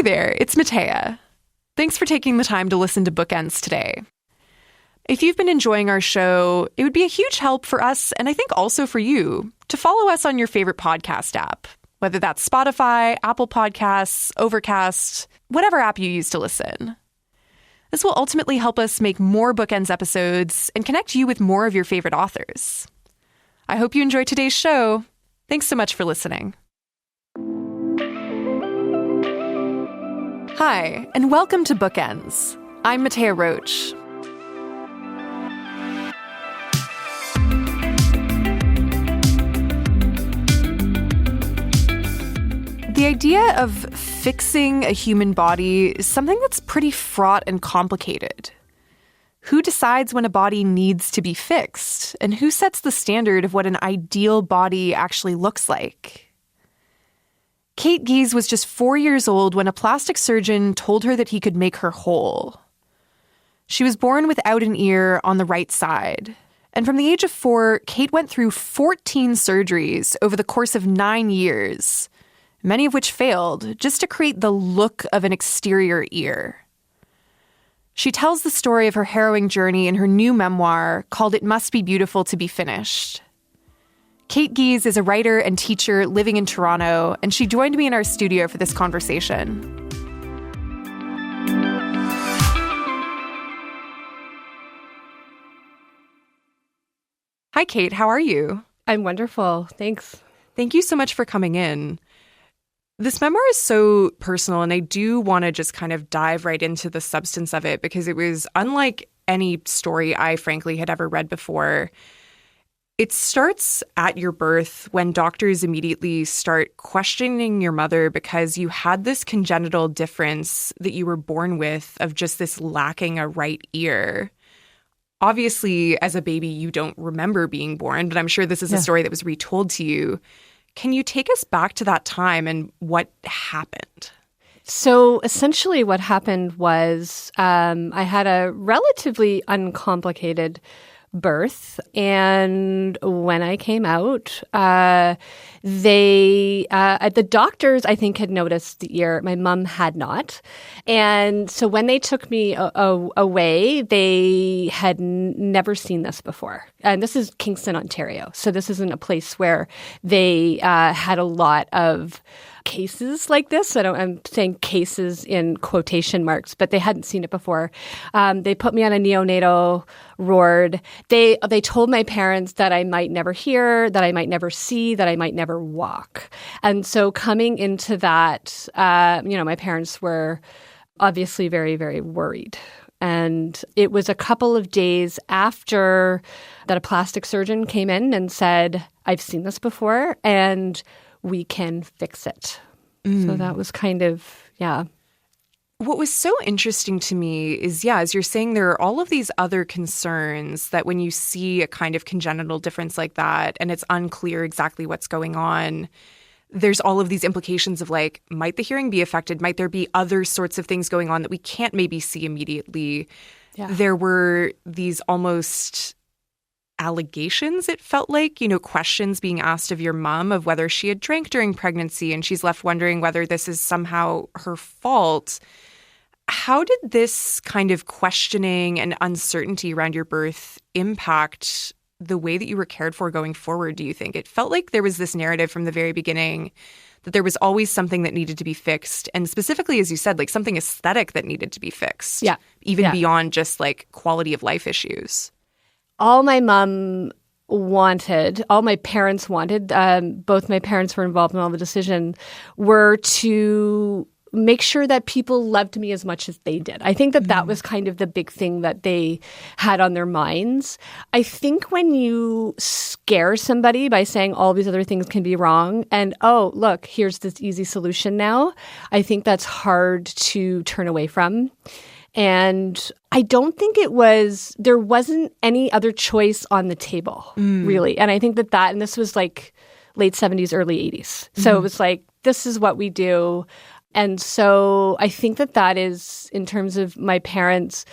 Hey there, it's Mattea. Thanks for taking the time to listen to Bookends today. If you've been enjoying our show, it would be a huge help for us, and I think also for you, to follow us on your favorite podcast app, whether that's Spotify, Apple Podcasts, Overcast, whatever app you use to listen. This will ultimately help us make more Bookends episodes and connect you with more of your favorite authors. I hope you enjoyed today's show. Thanks so much for listening. Hi, and welcome to Bookends. I'm Mattea Roach. The idea of fixing a human body is something that's pretty fraught and complicated. Who decides when a body needs to be fixed? And who sets the standard of what an ideal body actually looks like? Kate Gies was just 4 years old when a plastic surgeon told her that he could make her whole. She was born without an ear on the right side. And from the age of 4, Kate went through 14 surgeries over the course of 9 years, many of which failed, just to create the look of an exterior ear. She tells the story of her harrowing journey in her new memoir called It Must Be Beautiful to Be Finished. Kate Gies is a writer and teacher living in Toronto, and she joined me in our studio for this conversation. Hi, Kate. How are you? I'm wonderful. Thanks. Thank you so much for coming in. This memoir is so personal, and I do want to just kind of dive right into the substance of it because it was unlike any story I frankly had ever read before. It starts at your birth when doctors immediately start questioning your mother because you had this congenital difference that you were born with of just this lacking a right ear. Obviously, as a baby, you don't remember being born, but I'm sure this is a story that was retold to you. Can you take us back to that time and what happened? So essentially what happened was I had a relatively uncomplicated birth. And when I came out, the doctors, I think, had noticed the ear. My mom had not. And so when they took me away, they had never seen this before. And this is Kingston, Ontario. So this isn't a place where they had a lot of cases like this. I'm saying cases in quotation marks, but they hadn't seen it before. They put me on a neonatal ward. They told my parents that I might never hear, that I might never see, that I might never walk. And so coming into that, my parents were obviously very, very worried. And it was a couple of days after that a plastic surgeon came in and said, I've seen this before, and we can fix it. So that was kind of, What was so interesting to me is, as you're saying, there are all of these other concerns that when you see a kind of congenital difference like that and it's unclear exactly what's going on, there's all of these implications of like, might the hearing be affected? Might there be other sorts of things going on that we can't maybe see immediately? Yeah. There were these almost allegations, it felt like, questions being asked of your mom of whether she had drank during pregnancy, and she's left wondering whether this is somehow her fault. How did this kind of questioning and uncertainty around your birth impact the way that you were cared for going forward, do you think? It felt like there was this narrative from the very beginning that there was always something that needed to be fixed. And specifically, as you said, like something aesthetic that needed to be fixed. Yeah. Even beyond just like quality of life issues. All my mom wanted, all my parents wanted, both my parents were involved in all the decision, were to make sure that people loved me as much as they did. I think that was kind of the big thing that they had on their minds. I think when you scare somebody by saying all these other things can be wrong and, oh, look, here's this easy solution now, I think that's hard to turn away from. And I don't think there wasn't any other choice on the table, really. And I think and this was like late 70s, early 80s. So it was like, this is what we do. And so I think that is, in terms of my parents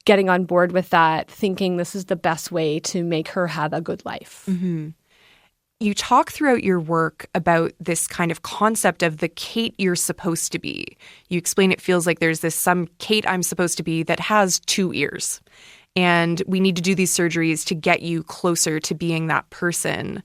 getting on board with that, thinking this is the best way to make her have a good life. Mm-hmm. You talk throughout your work about this kind of concept of the Kate you're supposed to be. You explain it feels like there's some Kate I'm supposed to be that has 2 ears. And we need to do these surgeries to get you closer to being that person.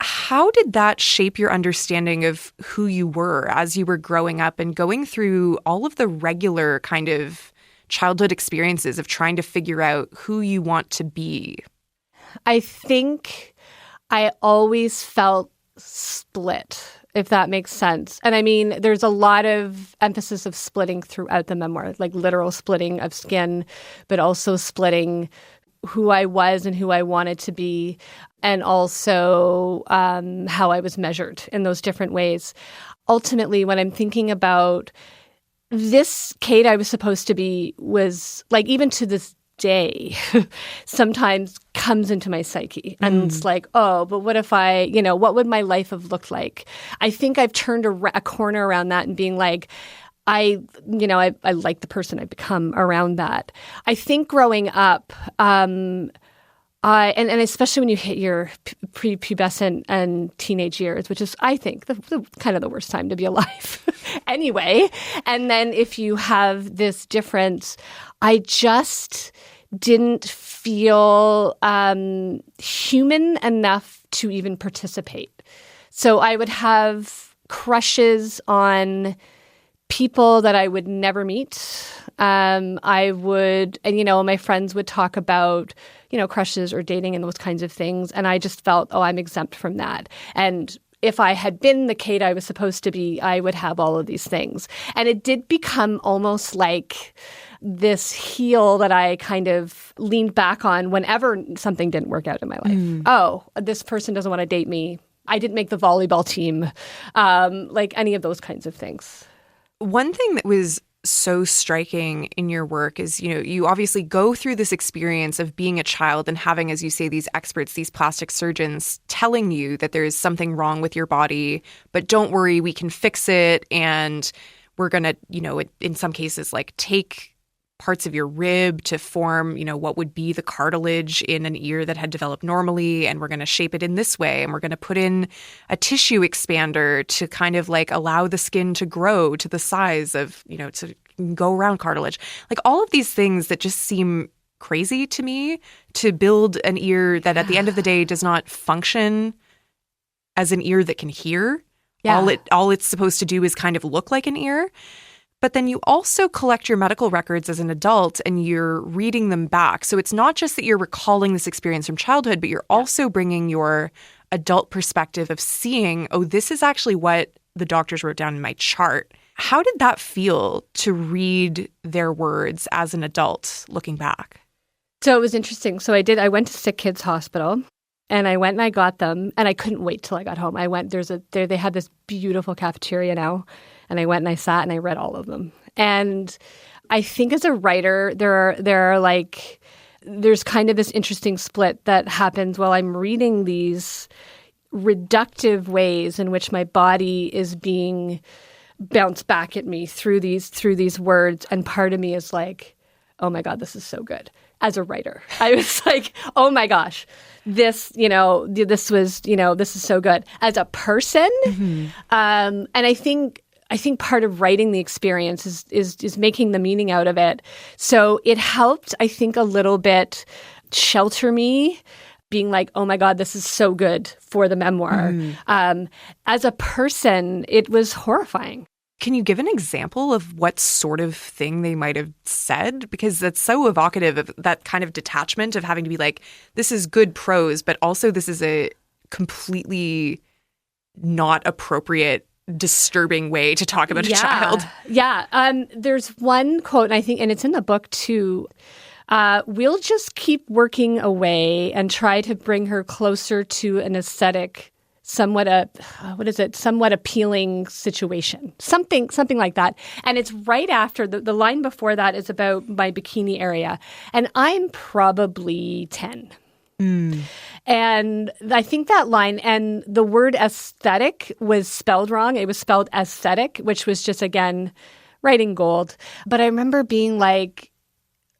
How did that shape your understanding of who you were as you were growing up and going through all of the regular kind of childhood experiences of trying to figure out who you want to be? I think I always felt split, if that makes sense. And I mean, there's a lot of emphasis of splitting throughout the memoir, like literal splitting of skin, but also splitting who I was and who I wanted to be, and also how I was measured in those different ways. Ultimately, when I'm thinking about this Kate I was supposed to be was like, even to this day, sometimes comes into my psyche. And it's like, oh, but what if what would my life have looked like? I think I've turned a corner around that and being like, I like the person I've become around that. I think growing up, and especially when you hit your prepubescent and teenage years, which is, I think, the kind of the worst time to be alive anyway. And then if you have this difference, I just didn't feel human enough to even participate. So I would have crushes on people that I would never meet. I would, and my friends would talk about, crushes or dating and those kinds of things. And I just felt, oh, I'm exempt from that. And if I had been the Kate I was supposed to be, I would have all of these things. And it did become almost like this heel that I kind of leaned back on whenever something didn't work out in my life. Oh, this person doesn't want to date me. I didn't make the volleyball team. Like any of those kinds of things. One thing that was so striking in your work is, you obviously go through this experience of being a child and having, as you say, these experts, these plastic surgeons telling you that there is something wrong with your body, but don't worry, we can fix it. And we're going to, in some cases, like take parts of your rib to form, what would be the cartilage in an ear that had developed normally. And we're going to shape it in this way. And we're going to put in a tissue expander to kind of like allow the skin to grow to the size of, to go around cartilage. Like all of these things that just seem crazy to me, to build an ear that at the end of the day does not function as an ear that can hear. Yeah. All it's supposed to do is kind of look like an ear. But then you also collect your medical records as an adult and you're reading them back. So it's not just that you're recalling this experience from childhood, but you're also bringing your adult perspective of seeing, oh, this is actually what the doctors wrote down in my chart. How did that feel to read their words as an adult looking back? So it was interesting. So I went to Sick Kids Hospital. And I went and I got them, and I couldn't wait till I got home. I went, they had this beautiful cafeteria now, and I went and I sat and I read all of them. And I think as a writer, there's kind of this interesting split that happens while I'm reading these reductive ways in which my body is being bounced back at me through these words. And part of me is like, oh my God, this is so good. As a writer, I was like, oh my gosh, this is so good. As a person, and I think part of writing the experience is making the meaning out of it. So it helped, I think, a little bit shelter me, being like, oh my God, this is so good for the memoir. As a person, it was horrifying. Can you give an example of what sort of thing they might have said? Because that's so evocative of that kind of detachment of having to be like, this is good prose, but also this is a completely not appropriate, disturbing way to talk about a child. Yeah. There's one quote, and it's in the book too. We'll just keep working away and try to bring her closer to an aesthetic, somewhat appealing situation, something like that. And it's right after the line before that is about my bikini area, and I'm probably 10. And I think that line, and the word aesthetic was spelled wrong. It was spelled aesthetic, which was just, again, writing gold. But I remember being like,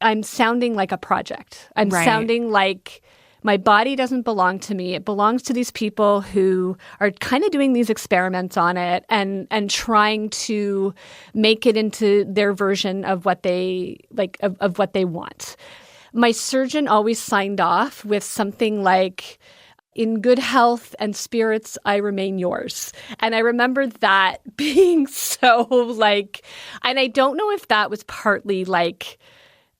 I'm sounding like a project. I'm sounding like My body doesn't belong to me. It belongs to these people who are kind of doing these experiments on it and trying to make it into their version of what they of what they want. My surgeon always signed off with something like, "In good health and spirits, I remain yours." And I remember that being so and I don't know if that was partly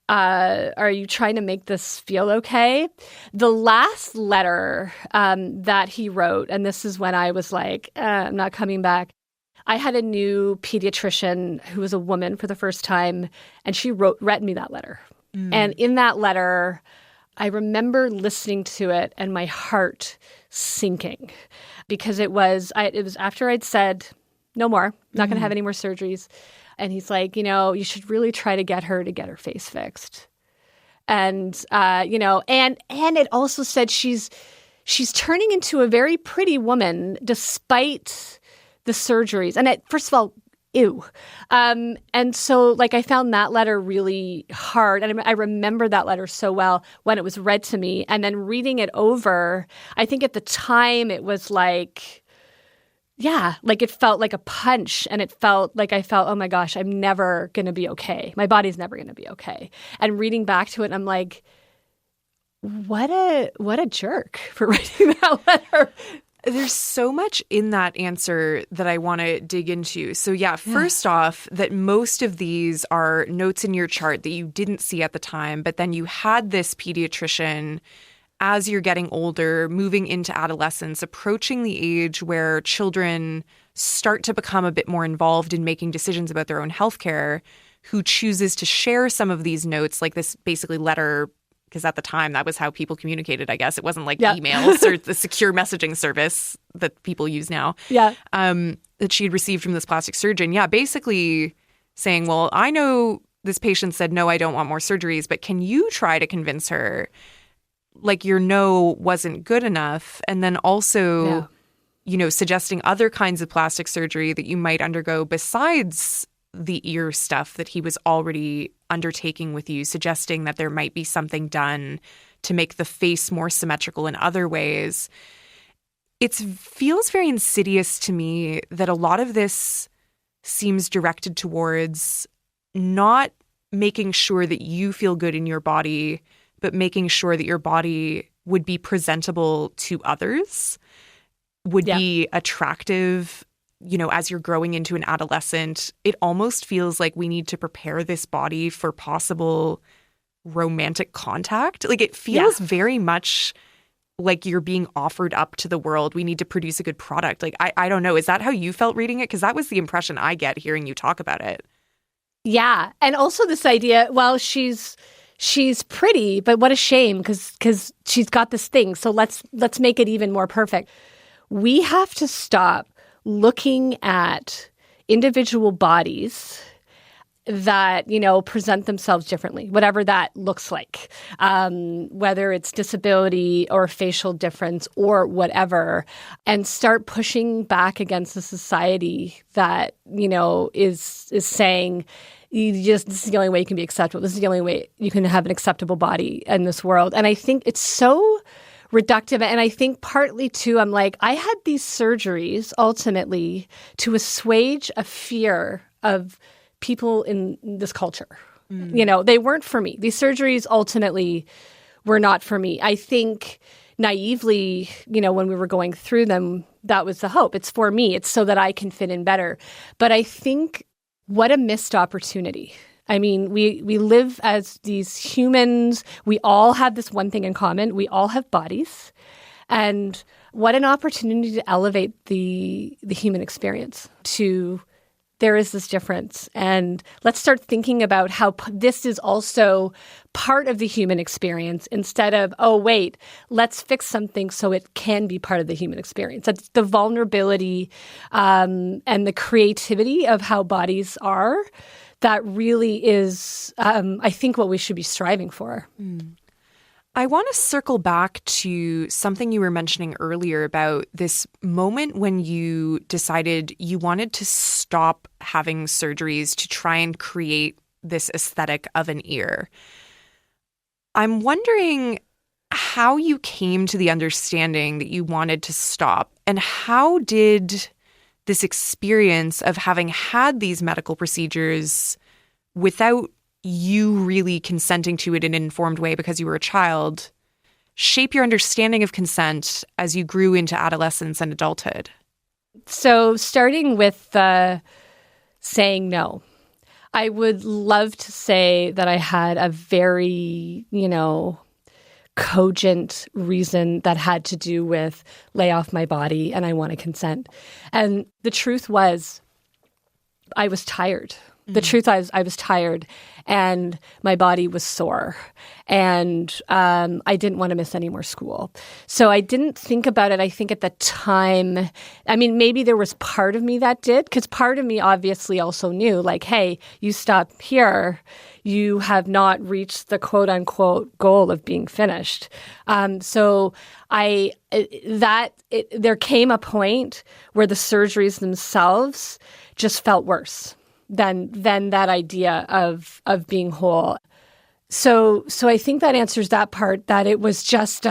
are you trying to make this feel okay? The last letter that he wrote, and this is when I was like, I'm not coming back. I had a new pediatrician who was a woman for the first time, and she read me that letter. And in that letter, I remember listening to it and my heart sinking because it was after I'd said, no more, not going to have any more surgeries. And he's like, you should really try to get her face fixed. And, and it also said she's turning into a very pretty woman despite the surgeries. And first of all, ew. And so I found that letter really hard. And I remember that letter so well when it was read to me. And then reading it over, I think at the time it was it felt like a punch. And it felt like I felt, oh my gosh, I'm never going to be okay. My body's never going to be okay. And reading back to it, I'm like, what a jerk for writing that letter. There's so much in that answer that I want to dig into. So first off, that most of these are notes in your chart that you didn't see at the time, but then you had this pediatrician as you're getting older, moving into adolescence, approaching the age where children start to become a bit more involved in making decisions about their own healthcare, who chooses to share some of these notes, like this basically letter, because at the time that was how people communicated, I guess. It wasn't emails or the secure messaging service that people use now. Yeah. That she had received from this plastic surgeon. Yeah, basically saying, well, I know this patient said, no, I don't want more surgeries, but can you try to convince her your no wasn't good enough? And then also, suggesting other kinds of plastic surgery that you might undergo besides the ear stuff that he was already undertaking with you, suggesting that there might be something done to make the face more symmetrical in other ways. It feels very insidious to me that a lot of this seems directed towards not making sure that you feel good in your body, but making sure that your body would be presentable to others, would be attractive, as you're growing into an adolescent. It almost feels like we need to prepare this body for possible romantic contact. It feels very much like you're being offered up to the world. We need to produce a good product. I don't know. Is that how you felt reading it? Because that was the impression I get hearing you talk about it. Yeah. And also this idea, well, she's pretty, but what a shame because she's got this thing. So let's make it even more perfect. We have to stop looking at individual bodies that, present themselves differently, whatever that looks like, whether it's disability or facial difference or whatever, and start pushing back against a society that, is saying, this is the only way you can be acceptable. This is the only way you can have an acceptable body in this world. And I think it's so reductive. And I think partly too, I'm like, I had these surgeries ultimately to assuage a fear of people in this culture. They weren't for me. These surgeries ultimately were not for me. I think naively, when we were going through them, that was the hope. It's for me. It's so that I can fit in better. But I think what a missed opportunity. I mean, we live as these humans. We all have this one thing in common. We all have bodies. And what an opportunity to elevate the human experience to there is this difference. And let's start thinking about how this is also part of the human experience instead of, oh, wait, let's fix something so it can be part of the human experience. That's the vulnerability and the creativity of how bodies are. That really is, I think, what we should be striving for. I want to circle back to something you were mentioning earlier about this moment when you decided you wanted to stop having surgeries to try and create this aesthetic of an ear. I'm wondering how you came to the understanding that you wanted to stop, and how did this experience of having had these medical procedures without you really consenting to it in an informed way because you were a child shape your understanding of consent as you grew into adolescence and adulthood? So starting with saying no, I would love to say that I had a very, cogent reason that had to do with lay off my body and I want to consent. And the truth was, I was tired. The truth is, I was tired and my body was sore and I didn't want to miss any more school. So I didn't think about it, I think, at the time. I mean, maybe there was part of me that did, because part of me obviously also knew, like, hey, you stop here, you have not reached the quote unquote goal of being finished. So there came a point where the surgeries themselves just felt worse than that idea of being whole. So I think that answers that part, that it was just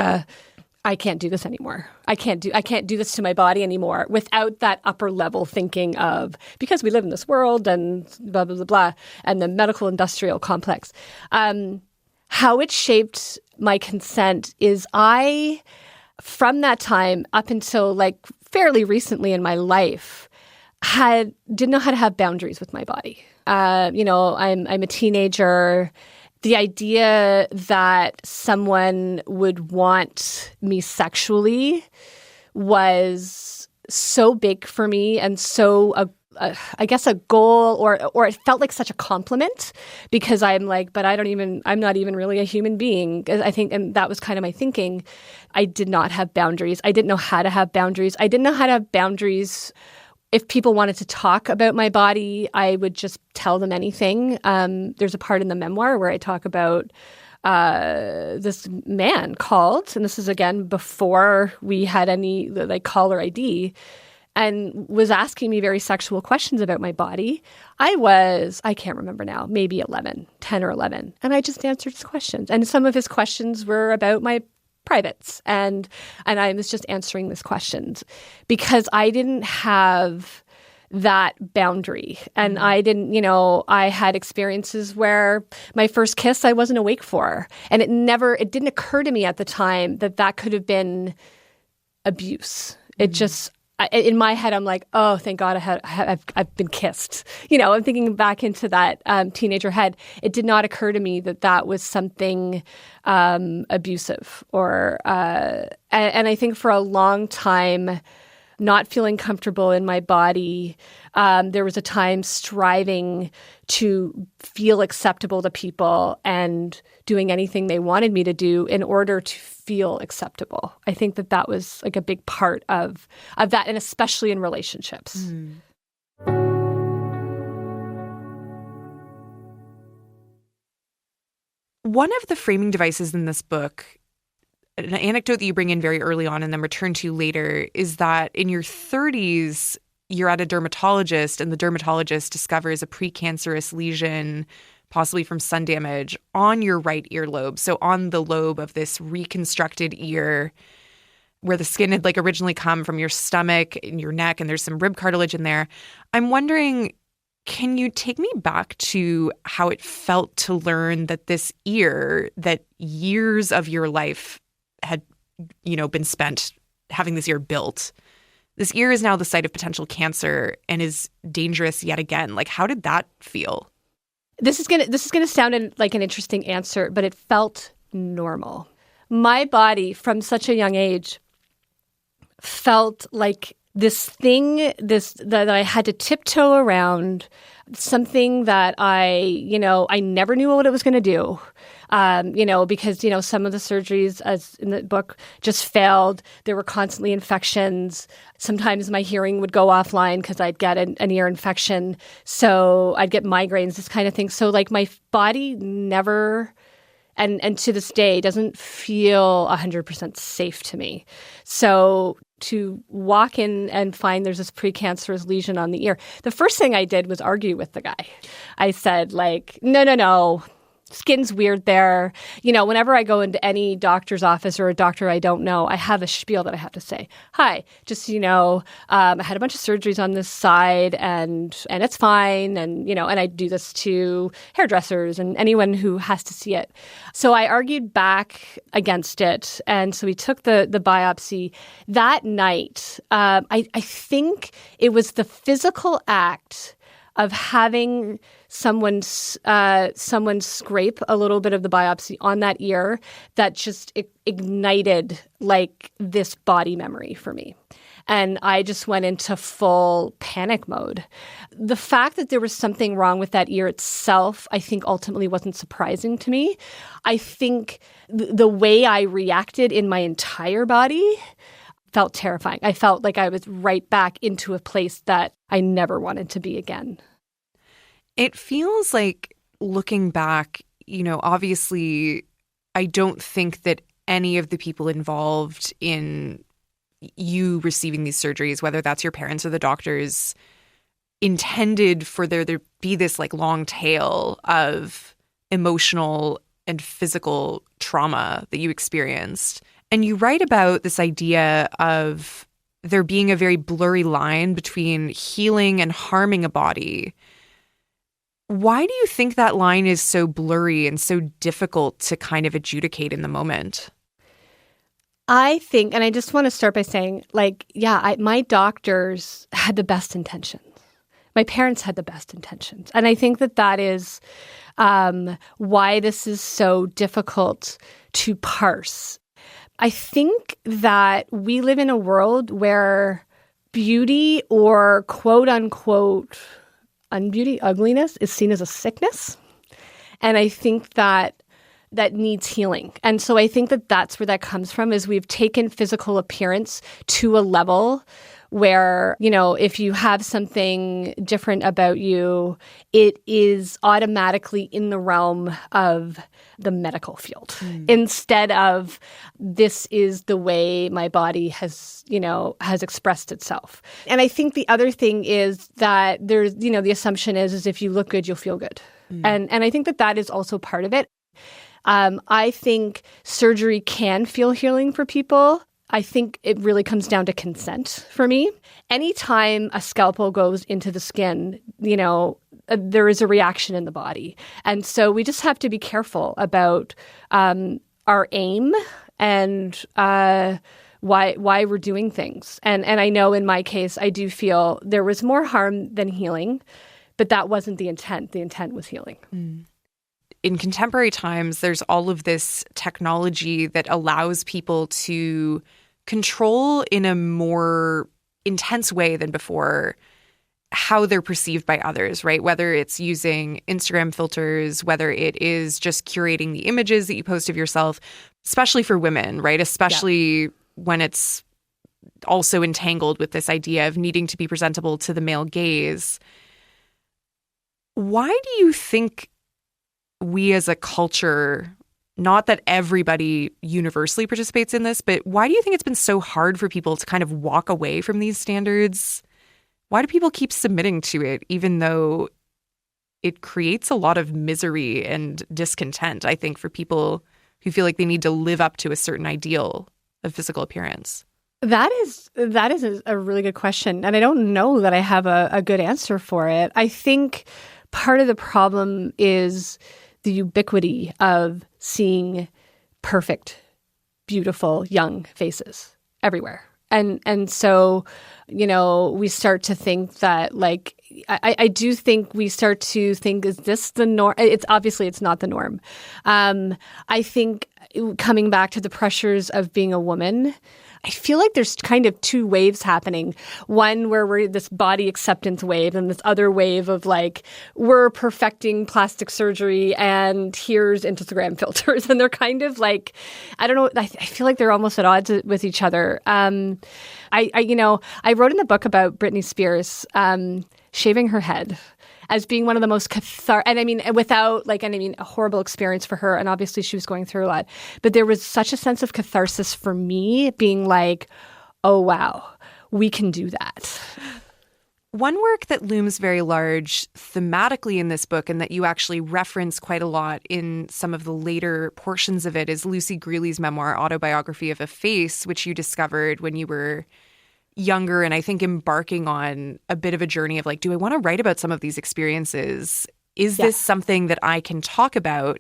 I can't do this anymore. I can't do this to my body anymore without that upper level thinking of, because we live in this world and blah, blah, blah, blah, and the medical industrial complex. How it shaped my consent is from that time up until like fairly recently in my life, didn't know how to have boundaries with my body. I'm a teenager. The idea that someone would want me sexually was so big for me, and so I guess a goal, or it felt like such a compliment, because I'm like, but I'm not even really a human being, I think. And that was kind of my thinking. I did not have boundaries. I didn't know how to have boundaries. I didn't know how to have boundaries. If people wanted to talk about my body, I would just tell them anything. There's a part in the memoir where I talk about this man called, and this is again before we had any like caller ID, and was asking me very sexual questions about my body. I can't remember now, maybe 10 or 11. And I just answered his questions. And some of his questions were about my privates. And I was just answering these questions because I didn't have that boundary. And I didn't, I had experiences where my first kiss I wasn't awake for. And it didn't occur to me at the time that could have been abuse. It just, in my head, I'm like, oh, thank God I've been kissed. I'm thinking back into that teenager head. It did not occur to me that was something abusive, and I think for a long time, not feeling comfortable in my body. There was a time striving to feel acceptable to people and doing anything they wanted me to do in order to feel acceptable. I think that was like a big part of that, and especially in relationships. Mm. One of the framing devices in this book, an anecdote that you bring in very early on and then return to later, is that in your 30s, you're at a dermatologist and the dermatologist discovers a precancerous lesion, possibly from sun damage, on your right earlobe. So on the lobe of this reconstructed ear where the skin had originally come from your stomach and your neck, and there's some rib cartilage in there. I'm wondering, can you take me back to how it felt to learn that this ear, that years of your life had, been spent having this ear built, this ear is now the site of potential cancer and is dangerous yet again? How did that feel? This is gonna sound like an interesting answer, but it felt normal. My body, from such a young age, felt like this thing, that I had to tiptoe around, something that I never knew what it was going to do. Because, some of the surgeries, as in the book, just failed. There were constantly infections. Sometimes my hearing would go offline because I'd get an ear infection. So I'd get migraines, this kind of thing. So my body never, and to this day, doesn't feel 100% safe to me. So to walk in and find there's this precancerous lesion on the ear, the first thing I did was argue with the guy. I said, no. skin's weird there. Whenever I go into any doctor's office or a doctor I don't know, I have a spiel that I have to say. Hi, just so you know, I had a bunch of surgeries on this side and it's fine. And, and I do this to hairdressers and anyone who has to see it. So I argued back against it. And so we took the biopsy that night. I think it was the physical act of having someone scrape a little bit of the biopsy on that ear that just ignited like this body memory for me. And I just went into full panic mode. The fact that there was something wrong with that ear itself, I think ultimately wasn't surprising to me. I think the way I reacted in my entire body felt terrifying. I felt like I was right back into a place that I never wanted to be again. It feels like, looking back, obviously, I don't think that any of the people involved in you receiving these surgeries, whether that's your parents or the doctors, intended for there to be this like long tail of emotional and physical trauma that you experienced. And you write about this idea of there being a very blurry line between healing and harming a body. Why do you think that line is so blurry and so difficult to kind of adjudicate in the moment? I think, and I just want to start by saying, my doctors had the best intentions. My parents had the best intentions. And I think that is why this is so difficult to parse. I think that we live in a world where beauty or quote unquote unbeauty, ugliness is seen as a sickness. And I think that needs healing. And so I think that that's where that comes from, is we've taken physical appearance to a level where, if you have something different about you, it is automatically in the realm of the medical field instead of this is the way my body has expressed itself. And I think the other thing is that there's, the assumption is if you look good, you'll feel good. And I think that is also part of it. I think surgery can feel healing for people. I think it really comes down to consent for me. Anytime a scalpel goes into the skin, there is a reaction in the body. And so we just have to be careful about our aim and why we're doing things. And I know in my case, I do feel there was more harm than healing, but that wasn't the intent. The intent was healing. In contemporary times, there's all of this technology that allows people to control in a more intense way than before how they're perceived by others, right? Whether it's using Instagram filters, whether it is just curating the images that you post of yourself, especially for women, right? Especially when it's also entangled with this idea of needing to be presentable to the male gaze. Why do you think we as a culture, not that everybody universally participates in this, but why do you think it's been so hard for people to kind of walk away from these standards? Why do people keep submitting to it, even though it creates a lot of misery and discontent, I think, for people who feel like they need to live up to a certain ideal of physical appearance? That is a really good question. And I don't know that I have a good answer for it. I think part of the problem is the ubiquity of seeing perfect, beautiful, young faces everywhere. And so, we start to think that, like, I do think we start to think, is this the norm? It's not the norm. I think coming back to the pressures of being a woman, I feel like there's kind of two waves happening. One where we're this body acceptance wave, and this other wave of like, we're perfecting plastic surgery and here's Instagram filters. And they're kind of like, I don't know, I feel like they're almost at odds with each other. I wrote in the book about Britney Spears shaving her head as being one of the most cathartic, and I mean, a horrible experience for her. And obviously she was going through a lot, but there was such a sense of catharsis for me being like, oh, wow, we can do that. One work that looms very large thematically in this book and that you actually reference quite a lot in some of the later portions of it is Lucy Greeley's memoir, Autobiography of a Face, which you discovered when you were younger and I think embarking on a bit of a journey of like, do I want to write about some of these experiences? Is this something that I can talk about?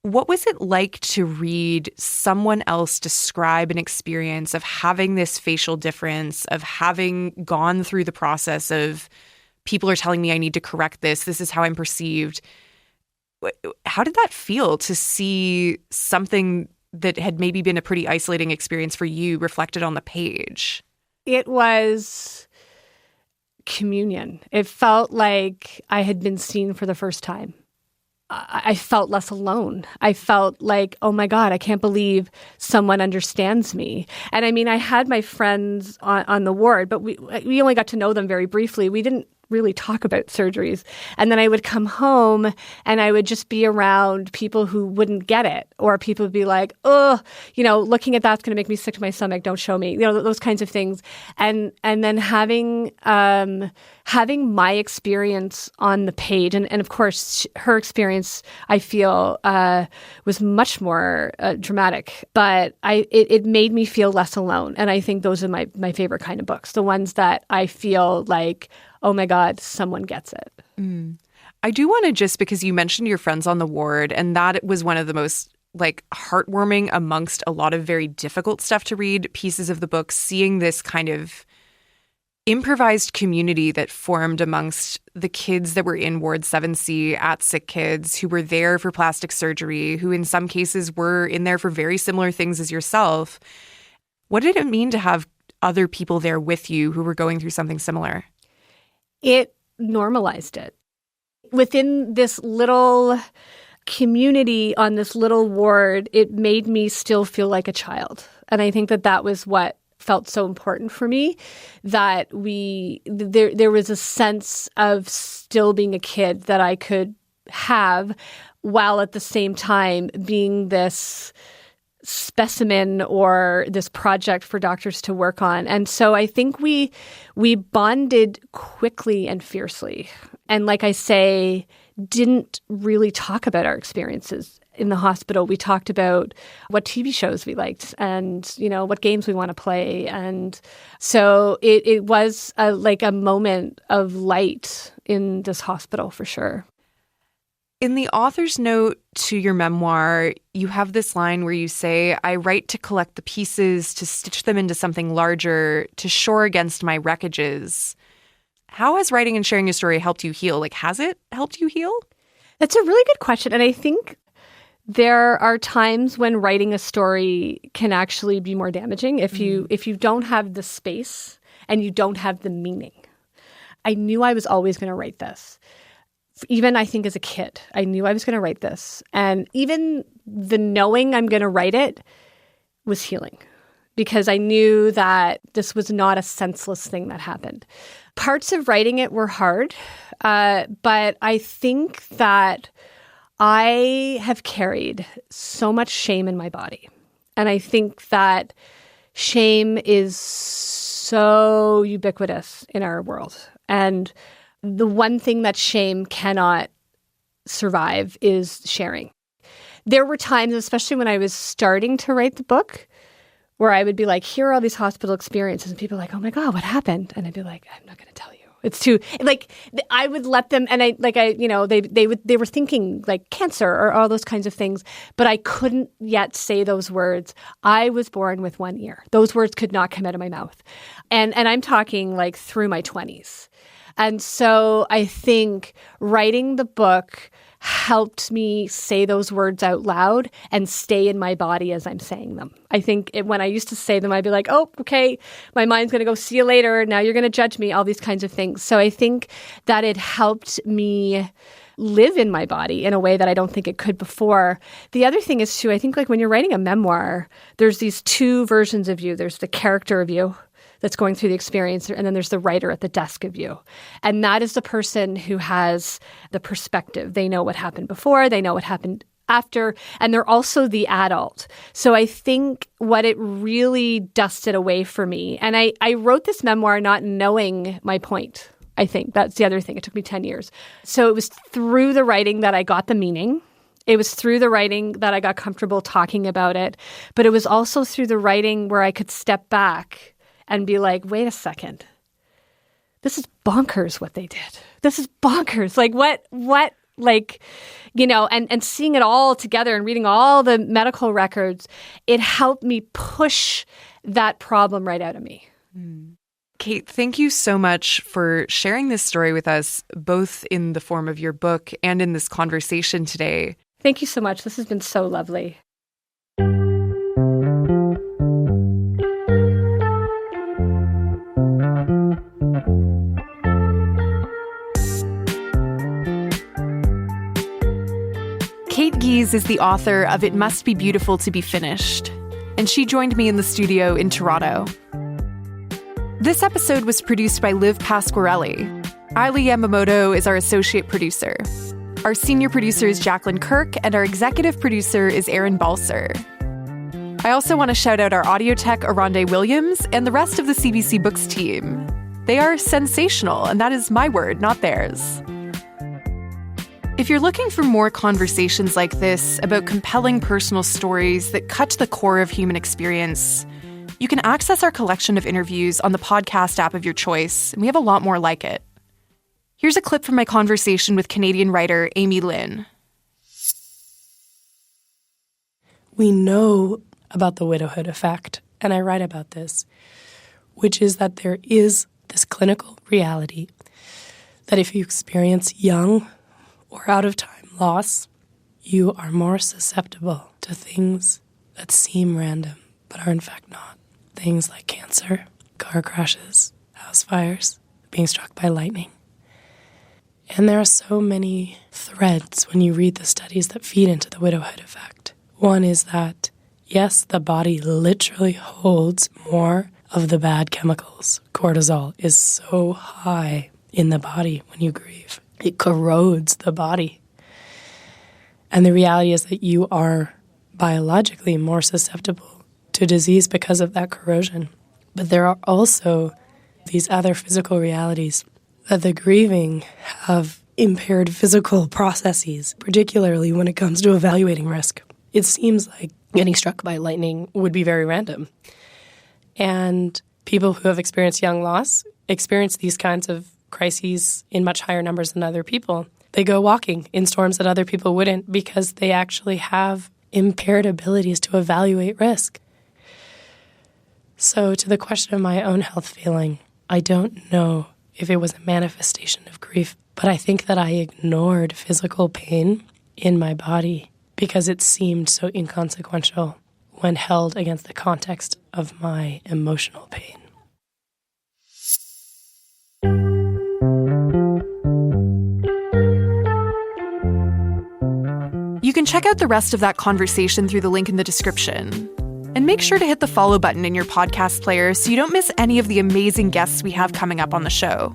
What was it like to read someone else describe an experience of having this facial difference, of having gone through the process of people are telling me I need to correct this, this is how I'm perceived? How did that feel to see something that had maybe been a pretty isolating experience for you reflected on the page? It was communion. It felt like I had been seen for the first time. I felt less alone. I felt like, oh my God, I can't believe someone understands me. And I mean, I had my friends on the ward, but we only got to know them very briefly. We didn't really talk about surgeries. And then I would come home and I would just be around people who wouldn't get it, or people would be like, oh, looking at that's going to make me sick to my stomach. Don't show me, those kinds of things. And then having my experience on the page, and of course her experience, I feel was much more dramatic, but it made me feel less alone. And I think those are my favorite kind of books, the ones that I feel like, oh my God, someone gets it. I do want to, just because you mentioned your friends on the ward, and that was one of the most heartwarming amongst a lot of very difficult stuff to read pieces of the book, seeing this kind of improvised community that formed amongst the kids that were in Ward 7C at Sick Kids, who were there for plastic surgery, who in some cases were in there for very similar things as yourself. What did it mean to have other people there with you who were going through something similar? It normalized it. Within this little community on this little ward, it made me still feel like a child. And I think that was what felt so important for me, that there was a sense of still being a kid that I could have, while at the same time being this specimen or this project for doctors to work on. And so I think we bonded quickly and fiercely. And like I say, didn't really talk about our experiences in the hospital. We talked about what TV shows we liked and, what games we want to play. And so it was a moment of light in this hospital for sure. In the author's note to your memoir, you have this line where you say, I write to collect the pieces, to stitch them into something larger, to shore against my wreckages. How has writing and sharing your story helped you heal? Has it helped you heal? That's a really good question. And I think there are times when writing a story can actually be more damaging if you don't have the space and you don't have the meaning. I knew I was always going to write this. Even I think as a kid, I knew I was going to write this. And even the knowing I'm going to write it was healing, because I knew that this was not a senseless thing that happened. Parts of writing it were hard, but I think that I have carried so much shame in my body. And I think that shame is so ubiquitous in our world. And the one thing that shame cannot survive is sharing. There were times, especially when I was starting to write the book, where I would be like, here are all these hospital experiences. And people are like, oh my God, what happened? And I'd be like, I'm not going to tell you. It's too, I would let them, and they were thinking cancer or all those kinds of things, but I couldn't yet say those words. I was born with one ear. Those words could not come out of my mouth. And I'm talking through my 20s. And so I think writing the book helped me say those words out loud and stay in my body as I'm saying them. I think when I used to say them, I'd be like, oh, okay, my mind's going to go, see you later. Now you're going to judge me, all these kinds of things. So I think that it helped me live in my body in a way that I don't think it could before. The other thing is, too, I think when you're writing a memoir, there's these two versions of you. There's the character of you that's going through the experience, and then there's the writer at the desk of you. And that is the person who has the perspective. They know what happened before, they know what happened after, and they're also the adult. So I think what it really dusted away for me, and I wrote this memoir not knowing my point. I think that's the other thing. It took me 10 years. So it was through the writing that I got the meaning. It was through the writing that I got comfortable talking about it. But it was also through the writing where I could step back and be like, wait a second. This is bonkers what they did. This is bonkers. Like what, like, you know, and seeing it all together and reading all the medical records, it helped me push that problem right out of me. Kate, thank you so much for sharing this story with us, both in the form of your book and in this conversation today. Thank you so much. This has been so lovely. Kate Gies is the author of It Must Be Beautiful to Be Finished, and she joined me in the studio in Toronto. This episode was produced by Liv Pasquarelli. Ailey Yamamoto is our associate producer. Our senior producer is Jacqueline Kirk, and our executive producer is Aaron Balser. I also want to shout out our audio tech, Aronde Williams, and the rest of the CBC Books team. They are sensational, and that is my word, not theirs. If you're looking for more conversations like this about compelling personal stories that cut to the core of human experience, you can access our collection of interviews on the podcast app of your choice, and we have a lot more like it. Here's a clip from my conversation with Canadian writer Amy Lynn. We know about the widowhood effect, and I write about this, which is that there is this clinical reality that if you experience young or out-of-time loss, you are more susceptible to things that seem random but are in fact not. Things like cancer, car crashes, house fires, being struck by lightning. And there are so many threads when you read the studies that feed into the widowhood effect. One is that, yes, the body literally holds more of the bad chemicals. Cortisol is so high in the body when you grieve. It corrodes the body. And the reality is that you are biologically more susceptible to disease because of that corrosion. But there are also these other physical realities that the grieving have impaired physical processes, particularly when it comes to evaluating risk. It seems like getting struck by lightning would be very random. And people who have experienced young loss experience these kinds of crises in much higher numbers than other people. They go walking in storms that other people wouldn't because they actually have impaired abilities to evaluate risk. So to the question of my own health failing, I don't know if it was a manifestation of grief, but I think that I ignored physical pain in my body because it seemed so inconsequential when held against the context of my emotional pain. You can check out the rest of that conversation through the link in the description. And make sure to hit the follow button in your podcast player so you don't miss any of the amazing guests we have coming up on the show.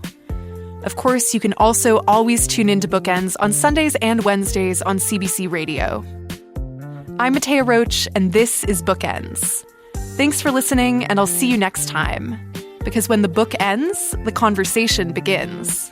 Of course, you can also always tune into Bookends on Sundays and Wednesdays on CBC Radio. I'm Mattea Roach, and this is Bookends. Thanks for listening, and I'll see you next time. Because when the book ends, the conversation begins.